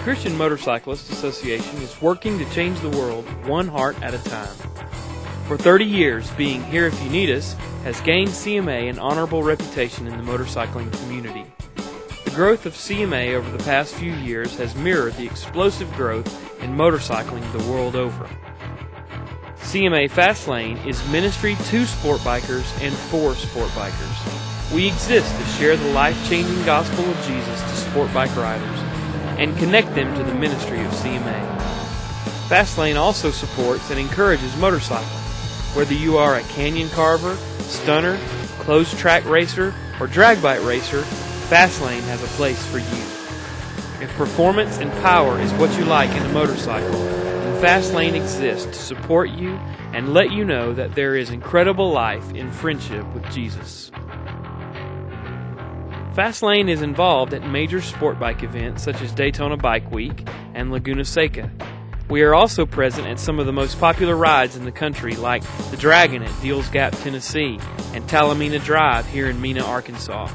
Christian Motorcyclists Association is working to change the world one heart at a time. For 30 years, being Here If You Need Us has gained CMA an honorable reputation in the motorcycling community. The growth of CMA over the past few years has mirrored the explosive growth in motorcycling the world over. CMA Fastlane is ministry to sport bikers and for sport bikers. We exist to share the life-changing gospel of Jesus to sport bike riders and connect them to the ministry of CMA. Fastlane also supports and encourages motorcycling. Whether you are a canyon carver, stunner, closed track racer, or drag bike racer, Fastlane has a place for you. If performance and power is what you like in a motorcycle, then Fastlane exists to support you and let you know that there is incredible life in friendship with Jesus. Fastlane is involved at major sport bike events such as Daytona Bike Week and Laguna Seca. We are also present at some of the most popular rides in the country, like the Dragon at Deals Gap, Tennessee, and Talamina Drive here in Mena, Arkansas.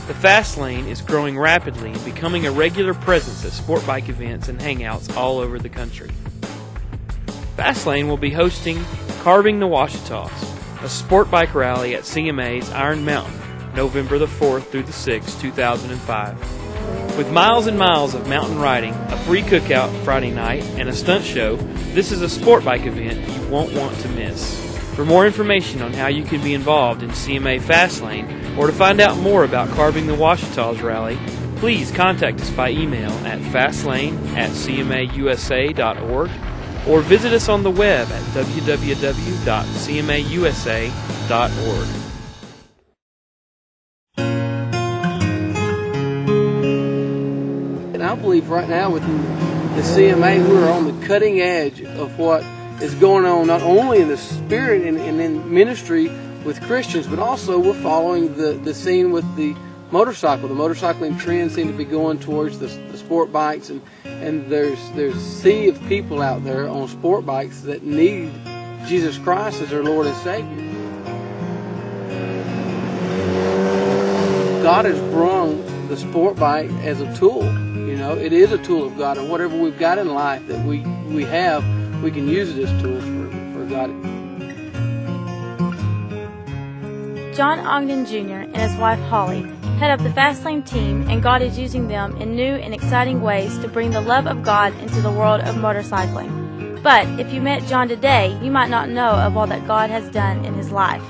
The Fastlane is growing rapidly and becoming a regular presence at sport bike events and hangouts all over the country. Fastlane will be hosting Carving the Washitas, a sport bike rally at CMA's Iron Mountain, November the 4th through the 6th, 2005. With miles and miles of mountain riding, a free cookout Friday night, and a stunt show, this is a sport bike event you won't want to miss. For more information on how you can be involved in CMA Fastlane or to find out more about Carving the Washitas rally, please contact us by email at fastlane@cmausa.org or visit us on the web at www.cmausa.org. I believe right now with the CMA, we're on the cutting edge of what is going on, not only in the spirit and in ministry with Christians, but also we're following the scene with the motorcycle. The motorcycling trend seems to be going towards the sport bikes, and there's a sea of people out there on sport bikes that need Jesus Christ as their Lord and Savior. God has brung the sport bike as a tool. You know, it is a tool of God, and whatever we've got in life that we have, we can use it as tools for God. John Ogden Jr. and his wife Holly head up the Fastlane team, and God is using them in new and exciting ways to bring the love of God into the world of motorcycling. But if you met John today, you might not know of all that God has done in his life.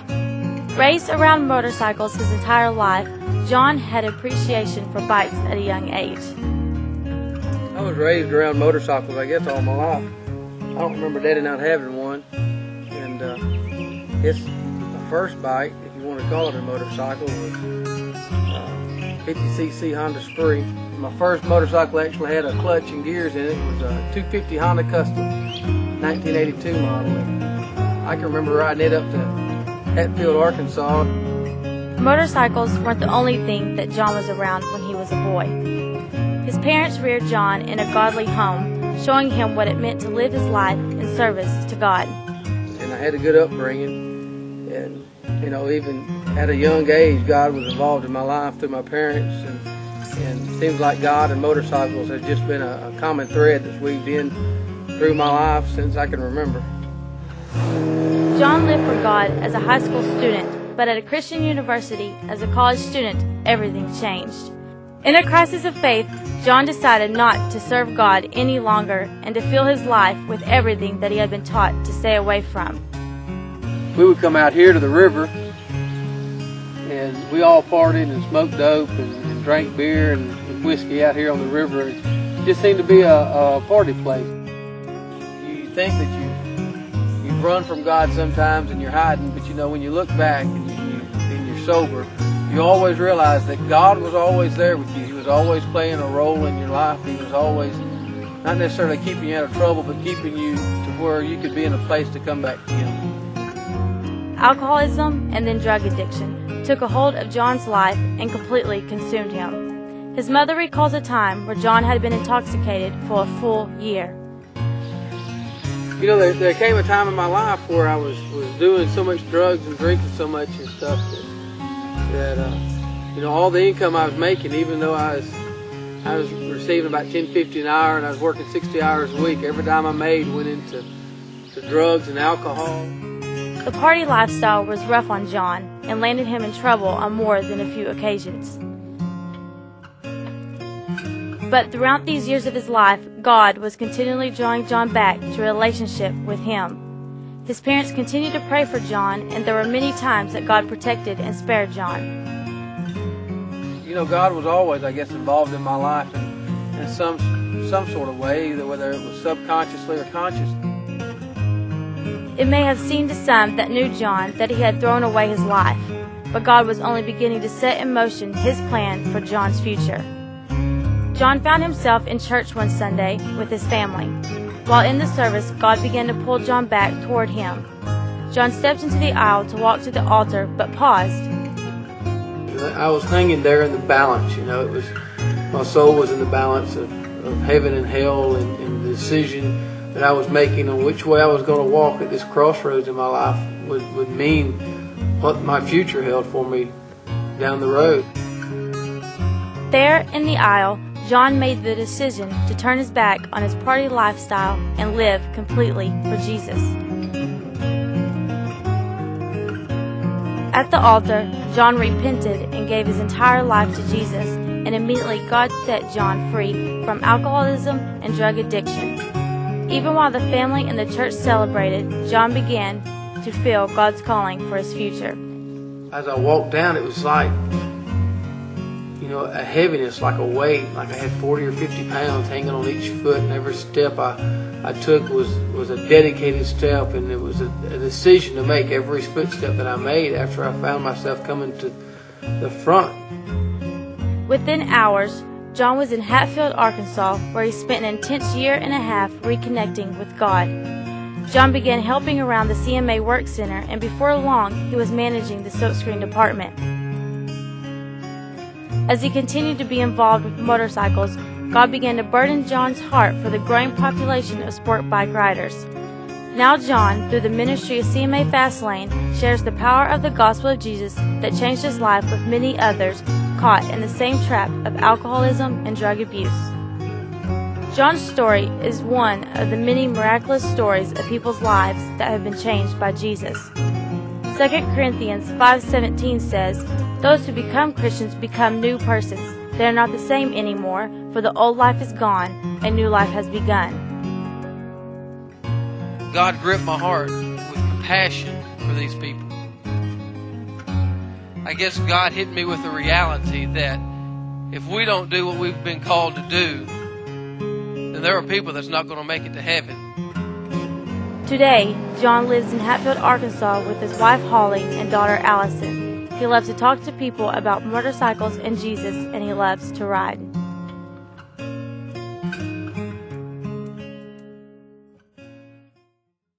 Raised around motorcycles his entire life, John had appreciation for bikes at a young age. I was raised around motorcycles, I guess, all my life. I don't remember Daddy not having one. And it's my first bike, if you want to call it a motorcycle, was 50cc Honda Spree. My first motorcycle actually had a clutch and gears in it. It was a 250 Honda Custom, 1982 model. I can remember riding it up to Hatfield, Arkansas. Motorcycles weren't the only thing that John was around when he was a boy. His parents reared John in a godly home, showing him what it meant to live his life in service to God. And I had a good upbringing, and you know, even at a young age, God was involved in my life through my parents, and it seems like God and motorcycles has just been a common thread that's weaved in through my life since I can remember. John lived for God as a high school student, but at a Christian university as a college student, everything changed. In a crisis of faith, John decided not to serve God any longer and to fill his life with everything that he had been taught to stay away from. We would come out here to the river, and we all partied and smoked dope and drank beer and whiskey out here on the river. It just seemed to be a party place. You think that you run from God sometimes and you're hiding, but you know, when you look back and you're sober, you always realize that God was always there with you. He was always playing a role in your life. He was always not necessarily keeping you out of trouble, but keeping you to where you could be in a place to come back to Him. Alcoholism and then drug addiction took a hold of John's life and completely consumed him. His mother recalls a time where John had been intoxicated for a full year. You know, there came a time in my life where I was doing so much drugs and drinking so much and stuff that you know, all the income I was making, even though I I was receiving about $10.50 an hour, and I was working 60 hours a week. Every dime I made went into drugs and alcohol. The party lifestyle was rough on John and landed him in trouble on more than a few occasions. But throughout these years of his life, God was continually drawing John back to a relationship with Him. His parents continued to pray for John, and there were many times that God protected and spared John. You know, God was always, I guess, involved in my life in some sort of way, either whether it was subconsciously or consciously. It may have seemed to some that knew John that he had thrown away his life, but God was only beginning to set in motion His plan for John's future. John found himself in church one Sunday with his family. While in the service, God began to pull John back toward Him. John stepped into the aisle to walk to the altar, but paused. I was hanging there in the balance, you know. My soul was in the balance of heaven and hell, and the decision that I was making on which way I was going to walk at this crossroads in my life would mean what my future held for me down the road. There in the aisle, John made the decision to turn his back on his party lifestyle and live completely for Jesus. At the altar, John repented and gave his entire life to Jesus, and immediately God set John free from alcoholism and drug addiction. Even while the family and the church celebrated, John began to feel God's calling for his future. As I walked down, it was like, you know, a heaviness, like a weight, like I had 40 or 50 pounds hanging on each foot, and every step I took was a dedicated step, and it was a decision to make every footstep that I made after I found myself coming to the front. Within hours, John was in Hatfield, Arkansas, where he spent an intense year and a half reconnecting with God. John began helping around the CMA Work Center, and before long, he was managing the silkscreen department. As he continued to be involved with motorcycles, God began to burden John's heart for the growing population of sport bike riders. Now John, through the ministry of CMA Fastlane, shares the power of the gospel of Jesus that changed his life with many others caught in the same trap of alcoholism and drug abuse. John's story is one of the many miraculous stories of people's lives that have been changed by Jesus. 2 Corinthians 5:17 says, "Those who become Christians become new persons. They are not the same anymore, for the old life is gone, a new life has begun." God gripped my heart with compassion for these people. I guess God hit me with the reality that if we don't do what we've been called to do, then there are people that's not going to make it to heaven. Today, John lives in Hatfield, Arkansas with his wife Holly and daughter Allison. He loves to talk to people about motorcycles and Jesus, and he loves to ride.